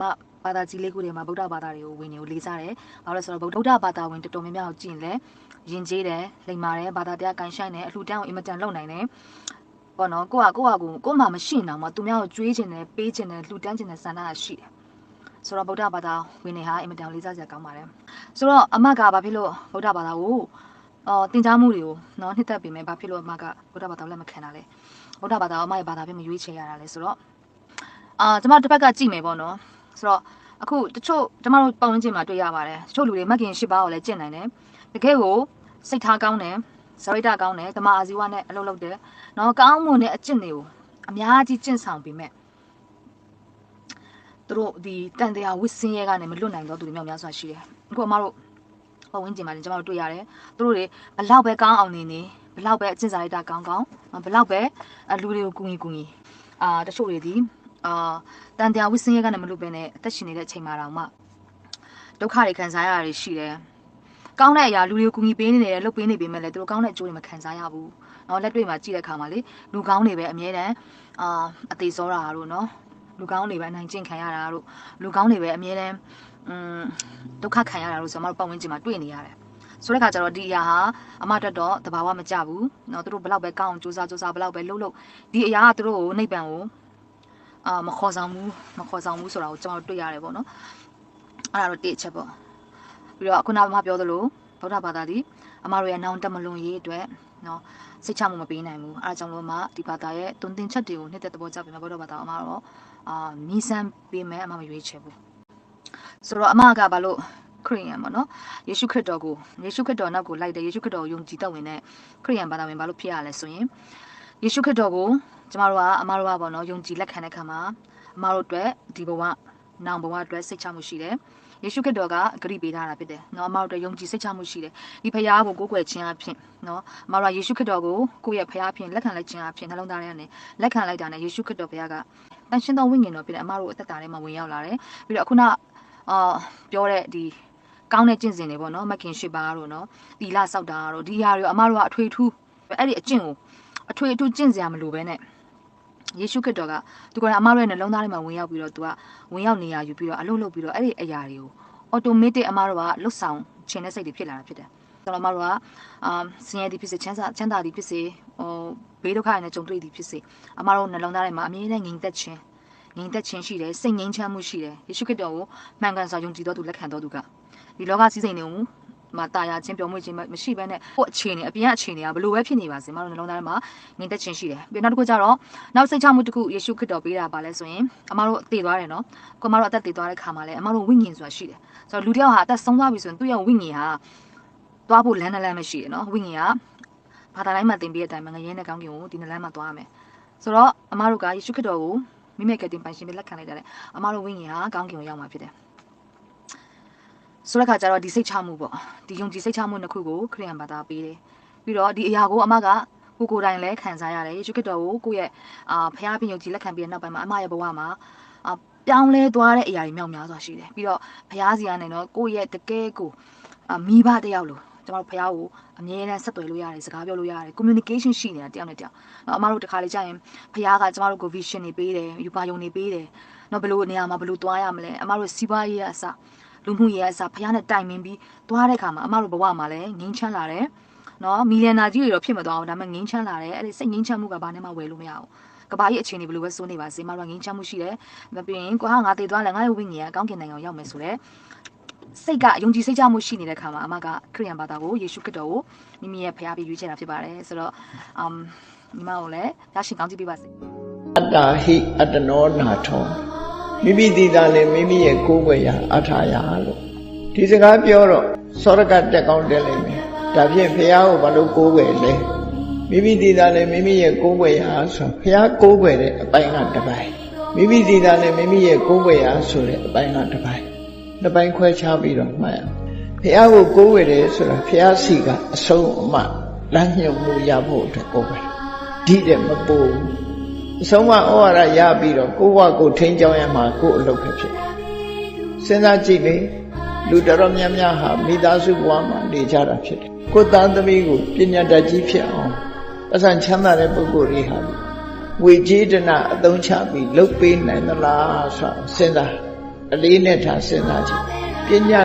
ဘာသာကြီးလေးခုတွေမှာဗုဒ္ဓဘာသာတွေကိုဝင်နေကိုလေးစားတယ်။ဘာလို့လဲဆိုတော့ဗုဒ္ဓဘာသာဝင်တော်တော်များများကိုကြည့်ရင်လည်းယဉ်ကျေးတယ်လိမ္မာတယ်ဘာသာတရားကန်ဆိုင်တယ်အလှူဒန်းကိုအင်မတန်လုပ်နိုင်တယ်။ပေါ့နော်ကိုမှမရှိအောင်မသူများကိုကြွေးချင်တယ်ပေးချင်တယ်လှူဒန်းချင်တဲ့ဆန္ဒရှိတယ်။ဆိုတော့ဗုဒ္ဓဘာသာဝင်နေဟာအင်မတန်လေးစားစရာကောင်းပါတယ်။ဆိုတော့အမကဘာဖြစ်လို့ဗုဒ္ဓဘာသာကိုတင်ကြားမှုတွေကိုနော်နှစ်သက်ပေမဲ့ဘာဖြစ်လို့အမကဗုဒ္ဓဘာသာလက်မခံတာလဲ။ဗုဒ္ဓဘာသာအမရဲ့ဘာသာဖြစ်မရွေးချယ်ရတာလဲဆိုတော့ကျွန်မတစ်ဖက်ကကြည့်မယ်ပေါ့နော်ဆိုတော့အခုတချို့ကျွန်တော်တို့ပတ်ဝန်းကျင်မှာတွေ့ရပါတယ်တချို့လူတွေမက်ကင်၈ပါးကိုလည်းကျင့်နိုင်တယ်တကယ်ကိုစိတ်ထားကောင်းတယ်ဇဝိတကောင်းတယ်တမအာဇီဝနဲ့အလုပ်လုပ်တယ်နော်ကောင်းမွန်တဲ့အကျင့်တွေကိုအများကြီးကျင့်ဆောင်ပြီးမဲ့သူတို့ဒီတန်တရားဝစ်စင်းရဲကနေမလွတ်နိုင်တော့သူတွေမြောက်များစွာရှိတယ်အခုအမတို့ပတ်ဝန်းကျင်မှာလည်းကျွန်တော်တို့တွေ့ရတယ်သူတို့တွေဘလောက်ပဲကောင်းအောင်နေဘလောက်ပဲအကျင့်စာရိတ္တကောင်းဘလောက်ပဲလူတွေကိုကူညီတချို့တွေဒီတန်တရားဝစ်စင်းရဲကနေမလွတ်ဘဲနဲ့အသက်ရှင်နေတဲ့အချိန်မှာတော့မှဒုက္ခတွေခံစားရတာတွေရှိတယ်ကောင်းတဲ့အရာလူတွေကိုကူညီပေးနေတယ်လုပ်ပေးနေပေမဲ့လည်းသူတို့ကောင်းတဲ့အကျိုးတွေမခံစားရဘူးเนาะလက်တွေ့မှာကြည့်တဲ့အခါမှာလေလူကောင်းတွေပဲအမြဲတမ်းအသေးစောတာတို့เนาะလူကောင်းတွေပဲအနိုင်ကျင့်ခံရတာတို့လူကောင်းတွေပဲအမြဲတမ်းဒုက္ခခံရတာတို့ဆိုတော့ပတ်ဝန်းကျင်မှာတွေ့နေရတယ်ဆိုတဲ့ခါကျတော့ဒီအရာဟာအမတက်တော့တဘာဝမကြဘူးเนาะသူတို့ဘလောက်ပဲကောင်းအောင်စူးစမ်းဘလောက်ပဲလှုပ်ဒီအရာကသူတို့ကိုနှိပ်ပံကိုမခေါ်ဆောင်ဘူးဆိုတာကိုကျွန်တော်တွေ့ရတယ်ပေါ့နော်အဲ့ဒါတော့တစ်ချက်ပေါ့ပြီးတော့ခုနကမှပြောသလိုဗုဒ္ဓဘာသာဒီအမတို့ရဲ့နောင်တမလွန်ရေးအတွက်နော်စိတ်ချမှုမပေးနိုင်ဘူးအဲ့ဒါကြောင့်လို့မှဒီဘာသာရဲ့တွင်တင်ချက်တွေကိုနှစ်သက်သဘောကျပြီးမှဗုဒ္ဓဘာသာအမတော့နီးစမ်းပေးမယ်အမမရွေးချယ်ဘူးဆိုတော့အမကဘာလို့ခရစ်ယာန်ပေါ့နော်ယေရှုခရစ်တော်နောက်ကိုလိုက်တယ်ယေရှုခရစ်တော်ကိုယုံကြည်တော်ဝင်တဲ့ခရစ်ယာန်ဘာသာဝင်ဘာလို့ဖြစ်ရလဲဆိုရင်ယေရှုခရစ်တော်ကိုကျမတို့ကအမတို့ကပေါ့နော်ယုံကြည်လက်ခံတဲ့ခါမှာအမတို့အတွက်ဒီဘဝနောင်ဘဝအတွက်စိတ်ချမှုရှိတယ်ယေရှုခရစ်တော်ကဂရုပေးထားတာဖြစ်တယ်နော်အမတို့အတွက်ယုံကြည်စိတ်ချမှုရှိတယ်ဒီဖခင်ကိုကိုးကွယ်ခြင်းအဖြစ်နော်အမတို့ကယေရှုခရစ်တော်ကိုကိုယ့်ရဲ့ဖခင်အဖြစ်လက်ခံလိုက်ခြင်းအဖြစ်နှလုံးသားထဲကနေလက်ခံလိုက်တာနဲ့ယေရှုခရစ်တော်ဘုရားကတန်ရှင်းသောဝိညာဉ်တော်ဖြစ်တဲ့အမတို့အသက်တာထဲမှာဝင်ရောက်လာတယ်ပြီးတော့ခုနပြောတဲ့ဒီကောင်းတဲ့ကျင့်စဉ်တွေပေါ့နော်မခင်ရှိပါတို့နော်တီလာစောက်တာတို့ဒီဟာတွေအမတို့ကအထွေထူးအဲ့ဒီအကျင့်ကိုအထွေထူးကျင့်စရာမလိုပဲနဲ့ယေရှုခရစ်တော်ကသူကအမတို့ရဲ့နှလုံးသားထဲမှာဝင်ရောက်ပြီးတော့သူကဝင်ရောက်နေရယူပြီးတော့အလုပ်လုပ်ပြီးတော့အဲ့ဒီအရာတွေကို automatic အမတို့ကလှုပ်ဆောင်ခြင်းတဲ့စိတ်တွေဖြစ်လာတာဖြစ်တယ်။ဆိုတော့အမတို့ကဆင်းရဲသည်ဖြစ်စေချမ်းသာသည်ဖြစ်စေဘေးဒုက္ခတွေနဲ့ကြုံတွေ့သည်ဖြစ်စေအမတို့နှလုံးသားထဲမှာအမြဲတမ်းငြိမ်သက်ခြင်းရှိတယ်စိတ်ငြိမ်းချမ်းမှုရှိတယ်ယေရှုခရစ်တော်ကိုမှန်ကန်စွာယုံကြည်တော်သူလက်ခံတော်သူကဒီလောကစည်းစိမ်တွေကိုမှာတာယာချင်းပျော်မွေ့ခြင်းမရှိဘဲနဲ့ကိုယ့်အခြေအနေအပြင်အခြေအနေကဘလို့ပဲဖြစ်နေပါစေမတို့နှလုံးသားထဲမှာငြိမ်သက်ခြင်းရှိတယ်ပြီးနောက်တစ်ခုကျတော့နောက်စိတ်ချမှုတစ်ခုယေရှုခရစ်တော်ပေးတာပါလဲဆိုရင်အမတို့တည်သွားတယ်နော်ကိုမတို့အသက်တည်သွားတဲ့ခါမှာလဲအမတို့ဝိညာဉ်ဆိုတာရှိတယ်ဆိုတော့လူတစ်ယောက်ဟာအသက်ဆုံးသွားပြီဆိုရင်သူ့ရဲ့ဝိညာဉ်ဟာသွားဖို့လမ်းမရှိတယ်နော်ဝိညာဉ်ကဘာသာတိုင်းမှာသင်ပေးတဲ့အတိုင်းမှာငရဲနဲ့ကောင်းကင်ကိုဒီနလမ်းမှာသွားရမယ်ဆိုတော့အမတို့ကယေရှုခရစ်တော်ကိုမိမိကတင်ပိုင်ရှင်ပဲလက်ခံလိုက်တယ်အမတို့ဝိညာဉ်ဟာကောင်းကင်ကိုရောက်မှာဖြစ်တယ်ဆိုတဲ့ခါကျတော့ဒီစိတ်ချမှုပေါ့ဒီယုံကြည်စိတ်ချမှုနှစ်ခုကိုခရစ်ယာန်ဘာသာပေးတယ်ပြီးတော့ဒီအရာကိုအမကကိုယ်တိုင်လည်းခံစားရတယ်ယေရှုခရစ်တော်ကိုကိုယ့်ရဲ့ဖခင်ပြင်ယုံကြည်လက်ခံပြီးတဲ့နောက်ပိုင်းမှာအမရဲ့ဘဝမှာပြောင်းလဲသွားတဲ့အရာတွေမြောက်များစွာရှိတယ်ပြီးတော့ဖခင်စီကနေတော့ကိုယ့်ရဲ့တကယ်ကိုမိဘတစ်ယောက်လို့ကျွန်တော်တို့ဖခင်ကိုအမြဲတမ်းဆက်သွယ်လို့ရတယ်စကားပြောလို့ရတယ် communication ရှိနေတာတယောက်နဲ့တယောက်အမတို့တစ်ခါလေကြာရင်ဖခင်ကကျွန်တော်တို့ကို vision တွေပေးတယ်ယူပါယုံတွေပေးတယ်နော်ဘယ်လိုနေရာမှာဘယ်လိုသွားရမလဲအမတို့စီးပွားရေးအစလူမှုရေးအစားဖခင်နဲ့တိုင်ပင်ပြီးသွားတဲ့ခါမှာအမတို့ဘဝမှာလည်းငြိမ်းချမ်းလာတယ်နော်မီလီယံနာကြီးတွေတော့ဖြစ်မသွားဘူးဒါပေမဲ့ငြိမ်းချမ်းလာတယ်အဲ့ဒီစိတ်ငြိမ်းချမ်းမှုကဘာနဲ့မှဝယ်လို့မရဘူးကဘာကြီးအခြေအနေဘယ်လိုပဲစိုးနေပါစေအမတို့ငြိမ်းချမ်းမှုရှိတယ်ပြီးရင်ကိုဟာငါတည်သွားလဲငါရဲ့ဝိညာဉ်ကကောင်းကင်နိုင်ငံကိုရောက်မယ်ဆိုတော့စိတ်ကယုံကြည်စိတ်ချမှုရှိနေတဲ့ခါမှာအမကခရစ်ယာန်ဘာသာကိုယေရှုခရစ်တော်ကိုမိမိရဲ့ဖခင်ပြရွေးချယ်တာဖြစ်ပါတယ်ဆိုတော့ညီမကိုလည်းရရှိကောင်းချီးပေးပါစေအတ္တဟိအတ္တနောနာထောမိမိတည်တာလည်းမိမိရဲ့ကိုယ်ွယ်ရာအထာယာလို့ဒီစကားပြောတော့စောရကတက်ကောင်းတက်လိမ့်မယ်ဒါဖြင့်ဖះကိုဘာလို့ကိုးကွယ်လဲမိမိတည်တာလည်းမိမိရဲ့ကိုးကွယ်ရာဆိုဖះကိုးကွယ်တဲ့အပိုင်းကတစ်ပိုင်းမိမိတည်တာလည်းမိမိရဲ့ကိုးကွယ်ရာဆိုတဲ့အပိုင်းကတစ်ပိုင်းနှစ်ပိုင်းခွဲခြားပြီးတော့မှတ်ရဖះကိုကိုးကွယ်တယ်ဆိုတာဖះစီကအဆုံးအမလမ်းညွှန်မှုရဖို့အတွက်ကိုးကွယ်ဒီတဲ့မပို့အဆုံးမဩဝါဒရပြီးတော့ကိုယ့်ဘဝကိုထိန်းကျောင်းရမှာကိုယ့်အလုပ်ပဲဖြစ်တယ်စဉ်းစားကြည့်လေလူတော်တော်များများဟာမိသားစုဘဝမှာနေကြတာဖြစ်တယ်ကိုယ်သားသမီးကိုပညာတတ်ကြီးဖြစ်အောင်အဆန်ချမ်းသာတဲ့ပုဂ္ဂိုလ်တွေဟာဝေကြေးဒနာအသုံးချပြီးလုပ်ပေးနိုင်သလားဆိုတာစဉ်းစား အလေးနဲ့ထားစဉ်းစားကြည့်ပညာ